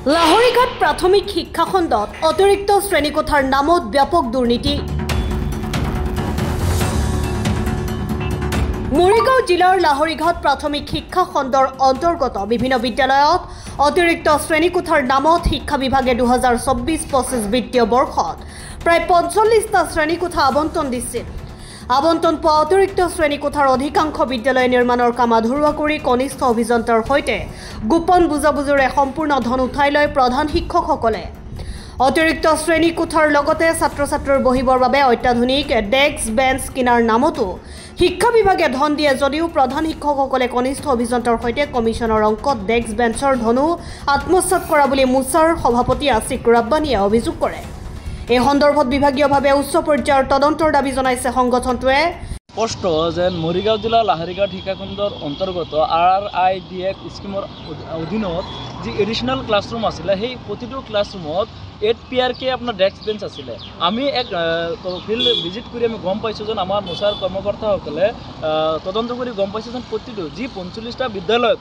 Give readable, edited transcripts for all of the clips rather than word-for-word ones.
লাহৰীঘাট প্ৰাথমিক শিক্ষা খণ্ডত অতিৰিক্ত শ্ৰেণীকোঠাৰ নামত ব্যাপক দুৰ্নীতি। মৰিগাঁও জিলাৰ লাহৰীঘাট প্ৰাথমিক শিক্ষা খণ্ডৰ অন্তৰ্গত বিভিন্ন বিদ্যালয়ত অতিৰিক্ত শ্ৰেণীকোঠাৰ নামত শিক্ষা বিভাগে 2024-25 বিত্তীয় বৰ্ষত প্ৰায় 45টা শ্ৰেণীকোঠা আবণ্টন দিছিল। আবণ্টন পোৱা অতিৰিক্ত শ্ৰেণীকোঠাৰ অধিকাংশ বিদ্যালয় নিৰ্মাণৰ কাম আধৰুৱা কৰি কনিষ্ঠ অভিযন্তাৰ সৈতে গোপন বুজাবুজিৰে সম্পূৰ্ণ ধন উঠাই লয় প্ৰধান শিক্ষকসকলে। অতিৰিক্ত শ্ৰেণীকোঠাৰ লগতে ছাত্ৰ ছাত্ৰীৰ বহিবৰ বাবে অত্যাধুনিক ডেস্ক বেঞ্চ কিনাৰ নামতো শিক্ষা বিভাগে ধন দিয়ে যদিও প্ৰধান শিক্ষকসকলে কনিষ্ঠ অভিযন্তাৰ সৈতে কমিশনৰ অংকত ডেস্ক বেঞ্চৰ ধনো আত্মসাৎ কৰা বুলি মুছাৰ সভাপতি আছিক ৰাব্বানীয়ে অভিযোগ কৰে। এই সন্দৰ্ভত বিভাগীয়ভাৱে উচ্চ পৰ্যায়ৰ তদন্তৰ দাবী জনাইছে সংগঠনটোৱে। স্পষ্ট যে মৰিগাঁও জিলাৰ লাহৰীঘাট শিক্ষাখণ্ডৰ অন্তৰ্গত RIDF স্কিমৰ অধীনত যি এডিশ্যনেল ক্লাছৰুম আছিলে সেই প্ৰতিটো ক্লাছৰুমত 8 PRK আপোনাৰ ডেস্ক বেঞ্চ আছিলে। আমি এক ফিল্ড ভিজিট কৰি আমি গম পাইছোঁ যে আমাৰ মুছাৰ কৰ্মকৰ্তাসকলে তদন্ত কৰি গম পাইছে যে প্ৰতিটো যি 45টা বিদ্যালয়ত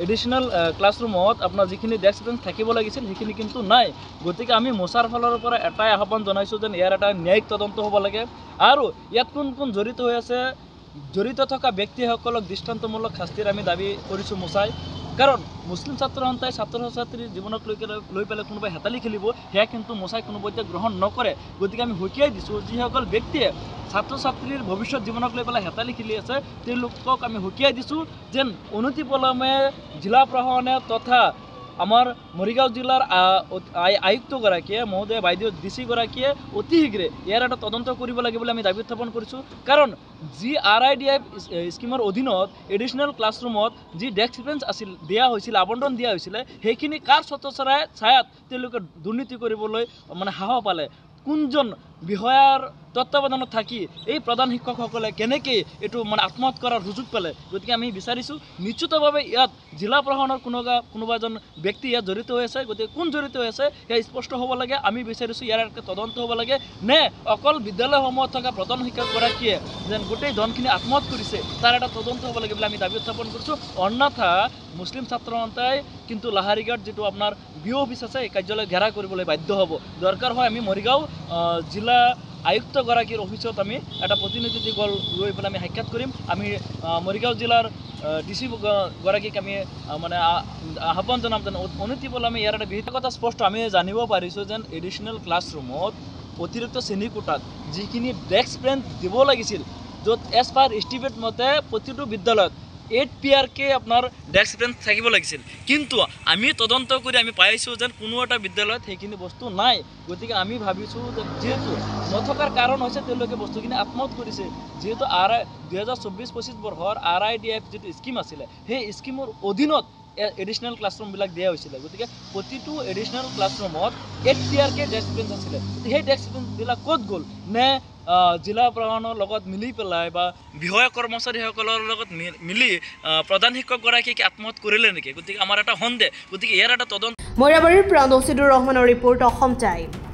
এডিশ্যনেল ক্লাছৰুমত আপোনাৰ যিখিনি ডেস্ক বেঞ্চ থাকিব লাগিছিল সেইখিনি কিন্তু নাই। গতিকে আমি মুছাৰ ফালৰ পৰা এটাই আহ্বান জনাইছোঁ যে ইয়াৰ এটা ন্যায়িক তদন্ত হ'ব লাগে আৰু ইয়াত কোন কোন জড়িত হৈ আছে, জড়িত থকা ব্যক্তিসকলক দৃষ্টান্তমূলক শাস্তিৰ আমি দাবী কৰিছোঁ মুছাই। কাৰণ মুছলিম ছাত্ৰ সন্থাই ছাত্ৰ ছাত্ৰীৰ জীৱনক লৈ পেলাই কোনোবাই হেতালি খেলিব সেয়া কিন্তু মুছাই কোনোপধ্যে গ্ৰহণ নকৰে। গতিকে আমি সকীয়াই দিছোঁ যিসকল ব্যক্তিয়ে ছাত্ৰ ছাত্ৰীৰ ভৱিষ্যত জীৱনক লৈ পেলাই হেতালি খেলি আছে তেওঁলোকক আমি সকীয়াই দিছোঁ যেন অনতিপলমে জিলা প্ৰশাসনে তথা আমাৰ মৰিগাঁও জিলাৰ আয়ুক্তগৰাকীয়ে মহোদয় বাইদেউ DC গৰাকীয়ে অতি শীঘ্ৰে ইয়াৰ এটা তদন্ত কৰিব লাগে বুলি আমি দাবী উত্থাপন কৰিছোঁ। কাৰণ যি RIDF স্কিমৰ অধীনত এডিশ্যনেল ক্লাছৰুমত যি ডেস্ক বেঞ্চ আছিল দিয়া হৈছিল, আবণ্টন দিয়া হৈছিলে সেইখিনি কাৰ ছায়াত তেওঁলোকে দুৰ্নীতি কৰিবলৈ সাহস পালে, কোনজন বিষয়াৰ তত্ত্বাৱধানত থাকি এই প্ৰধান শিক্ষকসকলে কেনেকৈ এইটো আত্মসাৎ কৰাৰ সুযোগ পালে। গতিকে আমি বিচাৰিছোঁ নিশ্চিতভাৱে ইয়াত জিলা প্ৰশাসনৰ কোনোবা এজন ব্যক্তি ইয়াত জড়িত হৈ আছে। গতিকে কোন জড়িত হৈ আছে সেয়া স্পষ্ট হ'ব লাগে। আমি বিচাৰিছোঁ ইয়াৰ এটা তদন্ত হ'ব লাগে নে অকল বিদ্যালয়সমূহত থকা প্ৰধান শিক্ষকগৰাকীয়ে যেন গোটেই ধনখিনি আত্মসাৎ কৰিছে তাৰ এটা তদন্ত হ'ব লাগে বুলি আমি দাবী উত্থাপন কৰিছোঁ। অন্যথা মুছলিম ছাত্ৰ সন্থাই কিন্তু লাহৰীঘাট যিটো আপোনাৰ BO অফিচ আছে এই কাৰ্যালয় ঘেৰা কৰিবলৈ বাধ্য হ'ব। দৰকাৰ হয় আমি মৰিগাঁও জিলা আয়ুক্তগৰাকীৰ অফিচত আমি এটা প্ৰতিনিধি দল লৈ পেলাই আমি সাক্ষাৎ কৰিম। আমি মৰিগাঁও জিলাৰ DC গৰাকীক আমি আহ্বান জনাম যেন অনতিপলমে ইয়াৰ এটা বিহিত কথা স্পষ্ট আমি জানিব পাৰিছোঁ যেন এডিশ্যনেল ক্লাছৰুমত অতিৰিক্ত শ্ৰেণীকোঠাত যিখিনি ডেস্ক বেঞ্চ দিব লাগিছিল য'ত এজ পাৰ এষ্টিমেট মতে প্ৰতিটো বিদ্যালয়ত 8 PRK আপোনাৰ ডেস্ক বেঞ্চ থাকিব লাগিছিল, কিন্তু আমি তদন্ত কৰি আমি পাইছোঁ যেন কোনো এটা বিদ্যালয়ত সেইখিনি বস্তু নাই। গতিকে আমি ভাবিছোঁ যে যিহেতু নথকাৰ কাৰণ হৈছে তেওঁলোকে বস্তুখিনি আত্মসাৎ কৰিছে। যিহেতু 2024-25 বৰ্ষৰ RIDF যিটো স্কিম আছিলে সেই স্কিমৰ অধীনত এডিশ্যনেল ক্লাছৰুমবিলাক দিয়া হৈছিলে। গতিকে প্ৰতিটো এডিশ্যনেল ক্লাছৰুমত 8 PRK ডেস্ক বেঞ্চ আছিলে। সেই ডেস্ক বেঞ্চবিলাক ক'ত গ'ল? নে জিলা প্ৰশাসনৰ লগত মিলি পেলাই বা বিষয়া কৰ্মচাৰীসকলৰ লগত মিলি প্ৰধান শিক্ষকগৰাকীক আত্মসাৎ কৰিলে নেকি? গতিকে আমাৰ এটা সন্দেহ। গতিকে ইয়াৰ এটা তদন্ত। মৈৰাবাৰীৰ পৰা নছিদুৰ ৰহমানৰ ৰিপৰ্ট, অসম টাইম।